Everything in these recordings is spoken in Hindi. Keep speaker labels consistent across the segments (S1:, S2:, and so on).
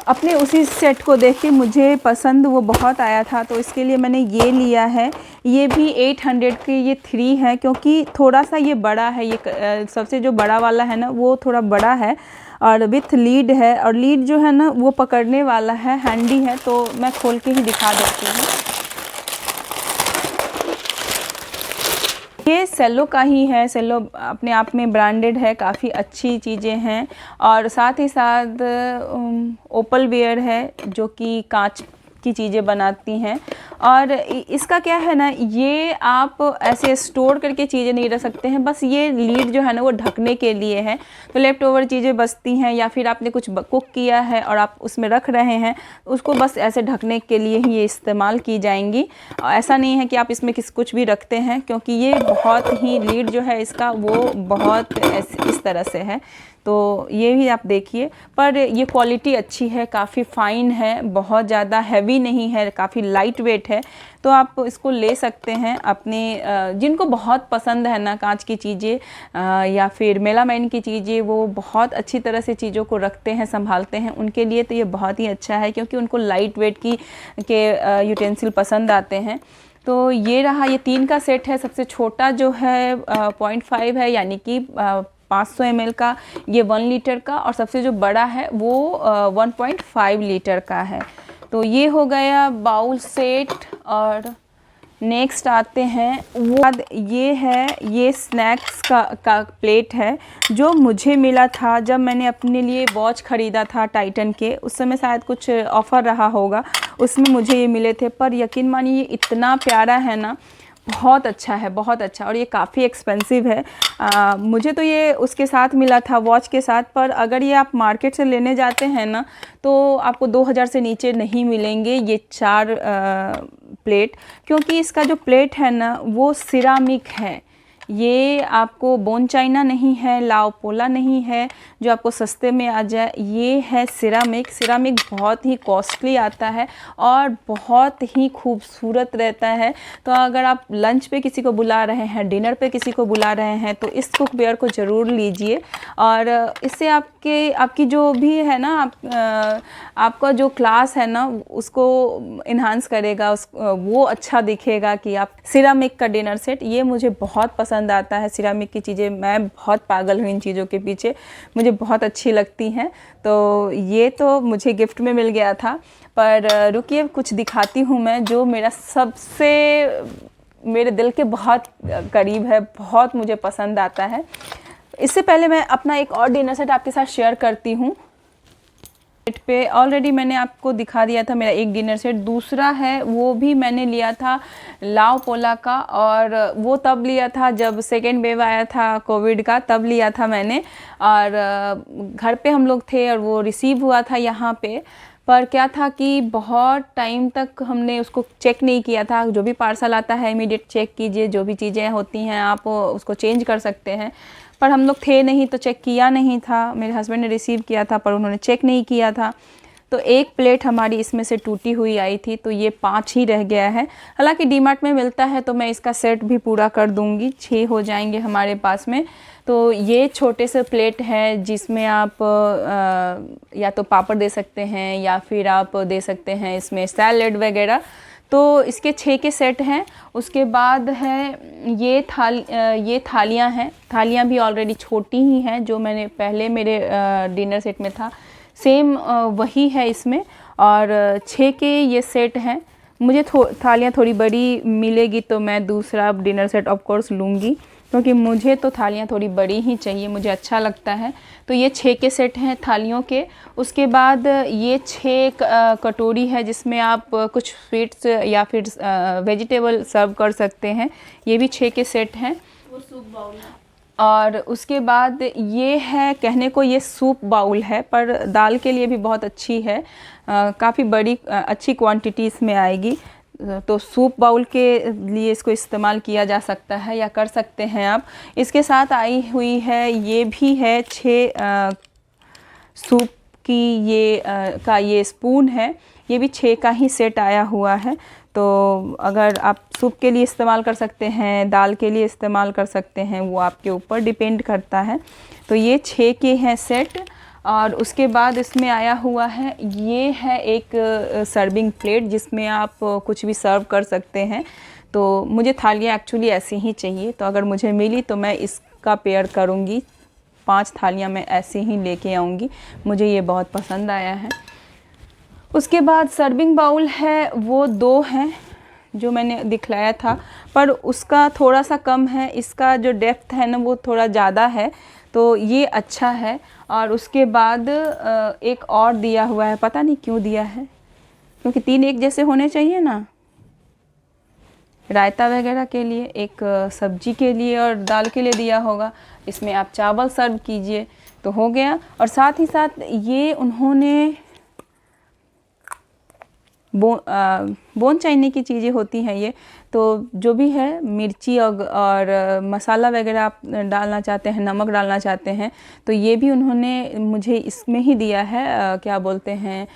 S1: अपने उसी सेट को देख के मुझे पसंद वो बहुत आया था, तो इसके लिए मैंने ये लिया है। ये भी 800 के ये 3 है, क्योंकि थोड़ा सा ये बड़ा है। ये सबसे जो बड़ा वाला है ना वो थोड़ा बड़ा है और विथ लीड है, और लीड जो है ना वो पकड़ने वाला है, हैंडी है। तो मैं खोल के ही दिखा देती हूँ। ये सेलो का ही है। सेलो अपने आप में ब्रांडेड है, काफ़ी अच्छी चीज़ें हैं। और साथ ही साथ ओपल वेयर है जो कि कांच की चीज़ें बनाती हैं। और इसका क्या है ना, ये आप ऐसे स्टोर करके चीज़ें नहीं रख सकते हैं, बस ये लीड जो है ना वो ढकने के लिए है। तो लेफ़्ट ओवर चीज़ें बचती हैं या फिर आपने कुछ कुक किया है और आप उसमें रख रहे हैं, उसको बस ऐसे ढकने के लिए ही ये इस्तेमाल की जाएंगी। ऐसा नहीं है कि आप इसमें कुछ भी रखते हैं, क्योंकि ये बहुत ही लीड जो है इसका वो बहुत इस तरह से है। तो ये भी आप देखिए, पर ये क्वालिटी अच्छी है, काफ़ी फ़ाइन है, बहुत ज़्यादा हैवी नहीं है, काफ़ी लाइट वेट है। तो आप इसको ले सकते हैं अपने जिनको बहुत पसंद है ना कांच की चीज़ें या फिर मेलामाइन की चीज़ें, वो बहुत अच्छी तरह से चीज़ों को रखते हैं, संभालते हैं, उनके लिए तो ये बहुत ही अच्छा है, क्योंकि उनको लाइट वेट के यूटेंसिल पसंद आते हैं। तो ये रहा, ये 3 का सेट है। सबसे छोटा जो है 0.5 है, यानी कि 500 ml का, ये 1 लीटर का, और सबसे जो बड़ा है वो 1.5 लीटर का है। तो ये हो गया बाउल सेट। और नेक्स्ट आते हैं वो ये है, ये स्नैक्स का प्लेट है जो मुझे मिला था जब मैंने अपने लिए वॉच ख़रीदा था टाइटन के। उस समय शायद कुछ ऑफ़र रहा होगा, उसमें मुझे ये मिले थे। पर यकीन मानिए ये इतना प्यारा है ना, बहुत अच्छा है, बहुत अच्छा। और ये काफ़ी एक्सपेंसिव है। मुझे तो ये उसके साथ मिला था, वॉच के साथ। पर अगर ये आप मार्केट से लेने जाते हैं ना तो आपको 2000 से नीचे नहीं मिलेंगे ये 4 प्लेट, क्योंकि इसका जो प्लेट है ना वो सिरामिक है। ये आपको बोन चाइना नहीं है, लाओ पोला नहीं है जो आपको सस्ते में आ जाए। ये है सिरामिक। सिरामिक बहुत ही कॉस्टली आता है और बहुत ही खूबसूरत रहता है। तो अगर आप लंच पे किसी को बुला रहे हैं, डिनर पे किसी को बुला रहे हैं, तो इस कुकवेयर को ज़रूर लीजिए। और इससे आपकी जो भी है ना, आपका जो क्लास है ना उसको इन्हांस करेगा, वो अच्छा दिखेगा कि आप सिरामिक का डिनर सेट, ये मुझे बहुत पसंद आता है। सिरामिक की चीज़ें, मैं बहुत पागल हूँ इन चीज़ों के पीछे, मुझे बहुत अच्छी लगती हैं। तो ये तो मुझे गिफ्ट में मिल गया था। पर रुकिए कुछ दिखाती हूँ मैं जो मेरा सबसे मेरे दिल के बहुत करीब है, बहुत मुझे पसंद आता है। इससे पहले मैं अपना एक और डिनर सेट आपके साथ शेयर करती हूँ। पे ऑलरेडी मैंने आपको दिखा दिया था मेरा एक डिनर सेट। दूसरा है वो भी मैंने लिया था लाओ पोला का, और वो तब लिया था जब सेकेंड वेव आया था कोविड का, तब लिया था मैंने। और घर पे हम लोग थे और वो रिसीव हुआ था यहाँ पे। पर क्या था कि बहुत टाइम तक हमने उसको चेक नहीं किया था। जो भी पार्सल आता है इमीडिएट चेक कीजिए, जो भी चीज़ें होती हैं आप उसको चेंज कर सकते हैं। पर हम लोग थे नहीं तो चेक किया नहीं था। मेरे हस्बैंड ने रिसीव किया था पर उन्होंने चेक नहीं किया था। तो एक प्लेट हमारी इसमें से टूटी हुई आई थी, तो ये 5 ही रह गया है। हालांकि डीमार्ट में मिलता है तो मैं इसका सेट भी पूरा कर दूंगी, 6 हो जाएंगे हमारे पास में। तो ये छोटे से प्लेट है जिसमें आप या तो पापड़ दे सकते हैं या फिर आप दे सकते हैं इसमें सैलेड वगैरह। तो इसके 6 के सेट हैं। उसके बाद है ये थालियाँ हैं। थालियाँ भी ऑलरेडी छोटी ही हैं, जो मैंने पहले मेरे डिनर सेट में था सेम वही है इसमें। और 6 के ये सेट हैं। मुझे थालियाँ थोड़ी बड़ी मिलेगी तो मैं दूसरा डिनर सेट ऑफ कोर्स लूँगी, क्योंकि मुझे तो थालियाँ थोड़ी बड़ी ही चाहिए, मुझे अच्छा लगता है। तो ये 6 के सेट हैं थालियों के। उसके बाद ये 6 कटोरी है जिसमें आप कुछ स्वीट्स या फिर वेजिटेबल सर्व कर सकते हैं। ये भी 6 के सेट हैं। वो सूप बाउल है। और उसके बाद ये है, कहने को ये सूप बाउल है पर दाल के लिए भी बहुत अच्छी है। काफ़ी बड़ी अच्छी क्वांटिटी इसमें आएगी। तो सूप बाउल के लिए इसको इस्तेमाल किया जा सकता है या कर सकते हैं आप। इसके साथ आई हुई है ये भी है 6 सूप की ये स्पून है। ये भी 6 का ही सेट आया हुआ है। तो अगर आप सूप के लिए इस्तेमाल कर सकते हैं, दाल के लिए इस्तेमाल कर सकते हैं, वो आपके ऊपर डिपेंड करता है। तो ये 6 के हैं सेट। और उसके बाद इसमें आया हुआ है, ये है एक सर्विंग प्लेट जिसमें आप कुछ भी सर्व कर सकते हैं। तो मुझे थालियाँ एक्चुअली ऐसी ही चाहिए, तो अगर मुझे मिली तो मैं इसका पेयर करूँगी। 5 थालियाँ मैं ऐसे ही लेके आऊँगी, मुझे ये बहुत पसंद आया है। उसके बाद सर्विंग बाउल है, वो 2 हैं जो मैंने दिखलाया था, पर उसका थोड़ा सा कम है, इसका जो डेप्थ है ना वो थोड़ा ज़्यादा है, तो ये अच्छा है। और उसके बाद एक और दिया हुआ है, पता नहीं क्यों दिया है, क्योंकि 3 एक जैसे होने चाहिए ना, रायता वगैरह के लिए, एक सब्जी के लिए और दाल के लिए दिया होगा। इसमें आप चावल सर्व कीजिए तो हो गया। और साथ ही साथ ये उन्होंने बोन चाइने की चीज़ें होती हैं ये, तो जो भी है मिर्ची और मसाला वगैरह आप डालना चाहते हैं, नमक डालना चाहते हैं, तो ये भी उन्होंने मुझे इसमें ही दिया है। क्या बोलते हैं,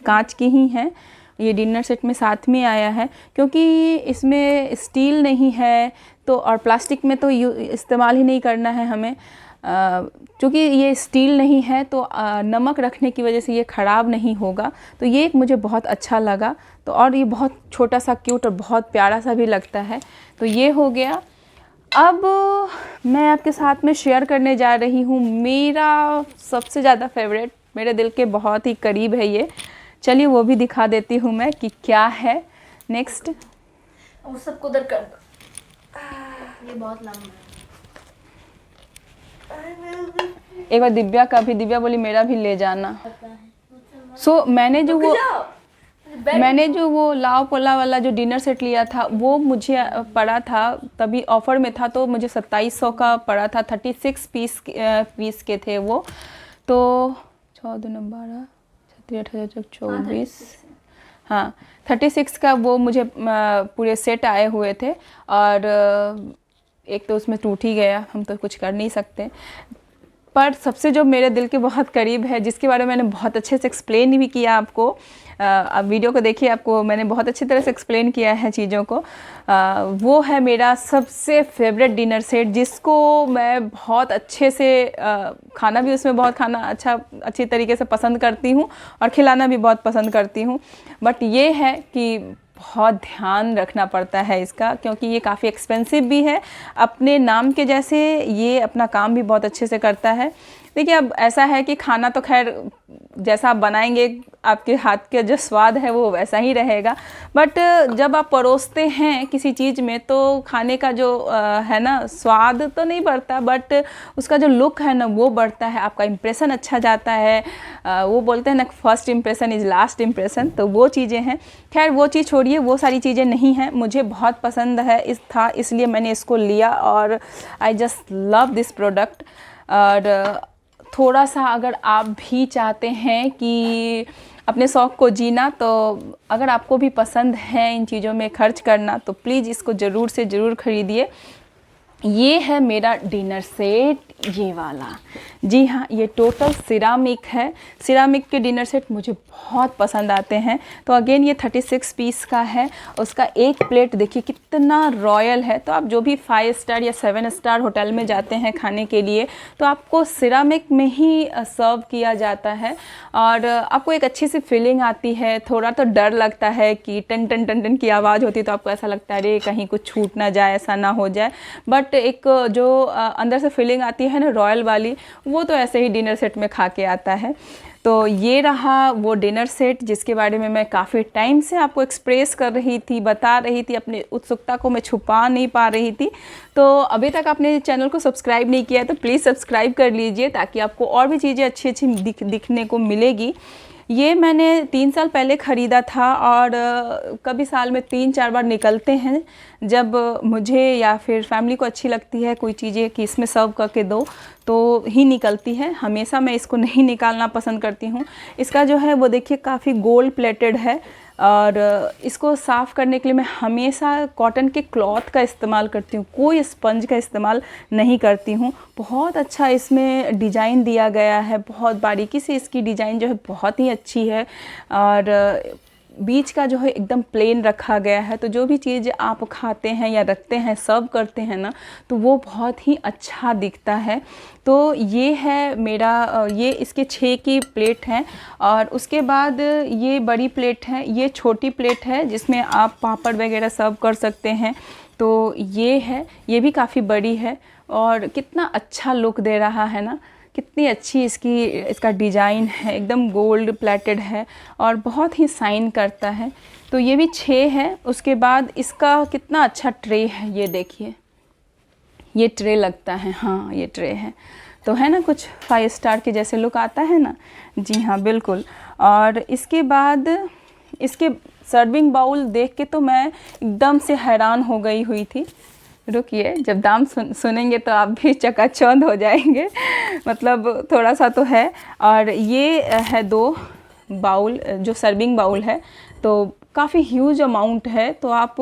S1: कांच की ही है ये, डिनर सेट में साथ में आया है, क्योंकि इसमें स्टील नहीं है तो, और प्लास्टिक में तो इस्तेमाल ही नहीं करना है हमें, क्योंकि ये स्टील नहीं है तो नमक रखने की वजह से ये ख़राब नहीं होगा। तो ये एक मुझे बहुत अच्छा लगा, तो और ये बहुत छोटा सा क्यूट और बहुत प्यारा सा भी लगता है। तो ये हो गया। अब मैं आपके साथ में शेयर करने जा रही हूँ मेरा सबसे ज़्यादा फेवरेट, मेरे दिल के बहुत ही करीब है ये। चलिए वो भी दिखा देती हूँ मैं कि क्या है नेक्स्ट।
S2: वो सबको उधर कर दो, ये बहुत लंबा है।
S1: एक बार दिव्या का भी, दिव्या बोली मेरा भी ले जाना। सो मैंने जो वो लाव पोला वाला जो डिनर सेट लिया था वो मुझे पड़ा था, तभी ऑफ़र में था, तो मुझे 2700 का पड़ा था। 36 पीस के थे वो, तो 14 12 36 24, हाँ 36 का वो मुझे पूरे सेट आए हुए थे। और एक तो उसमें टूट ही गया, हम तो कुछ कर नहीं सकते। पर सबसे जो मेरे दिल के बहुत करीब है, जिसके बारे में मैंने बहुत अच्छे से एक्सप्लेन भी किया आपको, अब वीडियो को देखिए, आपको मैंने बहुत अच्छी तरह से एक्सप्लेन किया है चीज़ों को, वो है मेरा सबसे फेवरेट डिनर सेट, जिसको मैं बहुत अच्छे से खाना भी उसमें बहुत अच्छी तरीके से पसंद करती हूँ और खिलाना भी बहुत पसंद करती हूँ। बट ये है कि बहुत ध्यान रखना पड़ता है इसका, क्योंकि ये काफ़ी एक्सपेंसिव भी है। अपने नाम के जैसे ये अपना काम भी बहुत अच्छे से करता है। देखिए अब ऐसा है कि खाना तो खैर जैसा आप बनाएंगे, आपके हाथ का जो स्वाद है वो वैसा ही रहेगा, बट जब आप परोसते हैं किसी चीज़ में तो खाने का जो है ना स्वाद तो नहीं बढ़ता, बट उसका जो लुक है ना वो बढ़ता है, आपका इम्प्रेशन अच्छा जाता है। वो बोलते हैं ना, first impression is last impression, तो वो चीज़ें हैं। खैर वो चीज़ छोड़िए, वो सारी चीज़ें नहीं हैं, मुझे बहुत पसंद है इसलिए मैंने इसको लिया और I just love this product. और थोड़ा सा अगर आप भी चाहते हैं कि अपने शौक़ को जीना, तो अगर आपको भी पसंद है इन चीज़ों में खर्च करना, तो प्लीज़ इसको ज़रूर से ज़रूर ख़रीदिए। ये है मेरा डिनर सेट, ये वाला। जी हाँ, ये टोटल सिरामिक है। सिरामिक के डिनर सेट मुझे बहुत पसंद आते हैं। तो अगेन ये 36 पीस का है। उसका एक प्लेट देखिए कितना रॉयल है। तो आप जो भी 5 स्टार या 7 स्टार होटल में जाते हैं खाने के लिए, तो आपको सिरामिक में ही सर्व किया जाता है और आपको एक अच्छी सी फीलिंग आती है। थोड़ा तो डर लगता है कि टन टन टन टन की आवाज़ होती है, तो आपको ऐसा लगता है अरे कहीं कुछ छूट ना जाए, ऐसा ना हो जाए। बट एक जो अंदर से फीलिंग आती है ना रॉयल वाली, वो तो ऐसे ही डिनर सेट में खा के आता है। तो ये रहा वो डिनर सेट जिसके बारे में मैं काफ़ी टाइम से आपको एक्सप्रेस कर रही थी, बता रही थी, अपनी उत्सुकता को मैं छुपा नहीं पा रही थी। तो अभी तक आपने चैनल को सब्सक्राइब नहीं किया है तो प्लीज़ सब्सक्राइब कर लीजिए, ताकि आपको और भी चीज़ें अच्छी अच्छी दिखने को मिलेगी। ये मैंने 3 साल पहले ख़रीदा था और कभी साल में 3-4 बार निकलते हैं, जब मुझे या फिर फैमिली को अच्छी लगती है कोई चीज़ें कि इसमें सर्व करके दो तो ही निकलती है। हमेशा मैं इसको नहीं निकालना पसंद करती हूँ। इसका जो है वो देखिए काफ़ी गोल्ड प्लेटेड है और इसको साफ़ करने के लिए मैं हमेशा कॉटन के क्लॉथ का इस्तेमाल करती हूँ, कोई स्पंज का इस्तेमाल नहीं करती हूँ। बहुत अच्छा इसमें डिज़ाइन दिया गया है, बहुत बारीकी से इसकी डिज़ाइन जो है बहुत ही अच्छी है और बीच का जो है एकदम प्लेन रखा गया है, तो जो भी चीज़ आप खाते हैं या रखते हैं, सर्व करते हैं ना, तो वो बहुत ही अच्छा दिखता है। तो ये है मेरा ये इसके 6 की प्लेट है। और उसके बाद ये बड़ी प्लेट है, ये छोटी प्लेट है जिसमें आप पापड़ वगैरह सर्व कर सकते हैं। तो ये है, ये भी काफ़ी बड़ी है और कितना अच्छा लुक दे रहा है ना, कितनी अच्छी इसका डिज़ाइन है, एकदम गोल्ड प्लेटेड है और बहुत ही शाइन करता है। तो ये भी 6 है। उसके बाद इसका कितना अच्छा ट्रे है, ये देखिए, ये ट्रे लगता है, हाँ ये ट्रे है, तो है ना कुछ 5 स्टार के जैसे लुक आता है ना। जी हाँ बिल्कुल। और इसके बाद इसके सर्विंग बाउल देख के तो मैं एकदम से हैरान हो गई हुई थी। रुकिए, जब दाम सुनेंगे तो आप भी चकाचौंध हो जाएंगे। मतलब थोड़ा सा तो है। और ये है 2 बाउल, जो सर्विंग बाउल है, तो काफ़ी ह्यूज अमाउंट है, तो आप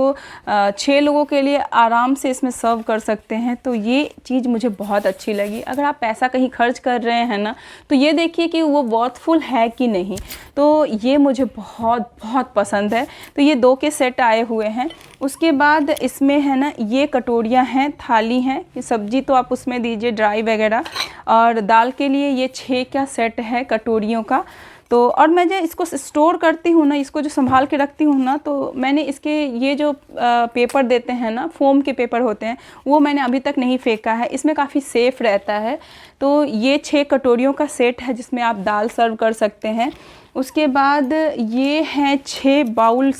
S1: 6 लोगों के लिए आराम से इसमें सर्व कर सकते हैं। तो ये चीज़ मुझे बहुत अच्छी लगी। अगर आप पैसा कहीं खर्च कर रहे हैं ना, तो ये देखिए कि वो वर्थफुल है कि नहीं। तो ये मुझे बहुत बहुत पसंद है। तो ये 2 के सेट आए हुए हैं। उसके बाद इसमें है ना, ये कटोरियाँ हैं, थाली हैं, ये सब्जी तो आप उसमें दीजिए ड्राई वगैरह। और दाल के लिए ये 6 का सेट है कटोरियों का। तो और मैं जो इसको स्टोर करती हूँ ना, इसको जो संभाल के रखती हूँ ना, तो मैंने इसके ये जो पेपर देते हैं ना, फोम के पेपर होते हैं, वो मैंने अभी तक नहीं फेंका है। इसमें काफ़ी सेफ़ रहता है। तो ये 6 कटोरियों का सेट है जिसमें आप दाल सर्व कर सकते हैं। उसके बाद ये हैं 6 बाउल,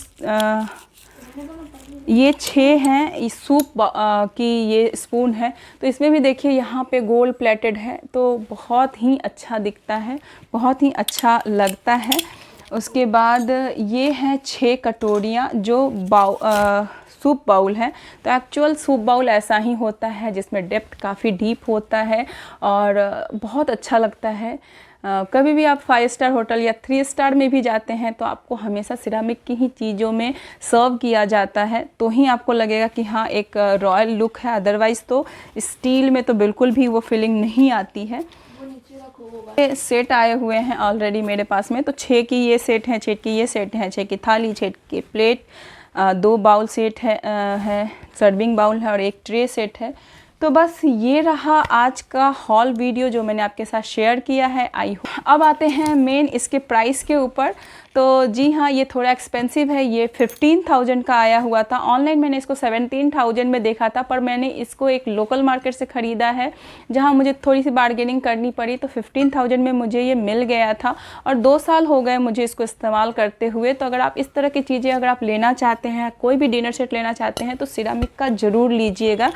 S1: ये 6 हैं। इस सूप की ये स्पून है, तो इसमें भी देखिए यहाँ पे गोल्ड प्लेटेड है, तो बहुत ही अच्छा दिखता है, बहुत ही अच्छा लगता है। उसके बाद ये हैं 6 कटोरियाँ जो सूप बाउल है। तो एक्चुअल सूप बाउल ऐसा ही होता है जिसमें डेप्थ काफ़ी डीप होता है और बहुत अच्छा लगता है। कभी भी आप 5 स्टार होटल या 3 स्टार में भी जाते हैं तो आपको हमेशा सिरामिक की ही चीज़ों में सर्व किया जाता है, तो ही आपको लगेगा कि हाँ एक रॉयल लुक है। अदरवाइज़ तो स्टील में तो बिल्कुल भी वो फीलिंग नहीं आती है। ये सेट आए हुए हैं ऑलरेडी मेरे पास में। तो 6 की ये सेट हैं, 6 की ये सेट हैं, 6 की थाली, 6 की प्लेट, 2 बाउल सेट है, सर्विंग बाउल है और 1 ट्रे सेट है। तो बस ये रहा आज का हॉल वीडियो जो मैंने आपके साथ शेयर किया है। अब आते हैं मेन इसके प्राइस के ऊपर। तो जी हाँ, ये थोड़ा एक्सपेंसिव है। ये 15,000 का आया हुआ था। ऑनलाइन मैंने इसको 17,000 में देखा था, पर मैंने इसको एक लोकल मार्केट से ख़रीदा है जहाँ मुझे थोड़ी सी बार्गेनिंग करनी पड़ी। तो 15,000 में मुझे ये मिल गया था और 2 साल हो गए मुझे इसको इस्तेमाल करते हुए। तो अगर आप इस तरह की चीज़ें अगर आप लेना चाहते हैं, कोई भी डिनर सेट लेना चाहते हैं, तो सिरामिक का ज़रूर लीजिएगा।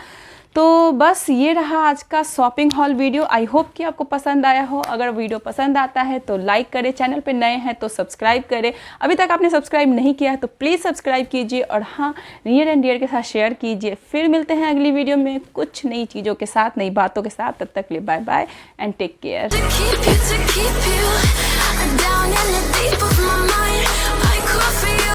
S1: तो बस ये रहा आज का shopping hall video. I hope कि आपको पसंद आया हो। अगर वीडियो पसंद आता है तो लाइक करें, चैनल पे नए हैं तो सब्सक्राइब करें। अभी तक आपने सब्सक्राइब नहीं किया है तो प्लीज़ सब्सक्राइब कीजिए और हाँ, नियर एंड डियर के साथ शेयर कीजिए। फिर मिलते हैं अगली वीडियो में कुछ नई चीज़ों के साथ, नई बातों के साथ। तब तक के लिए bye bye and take care.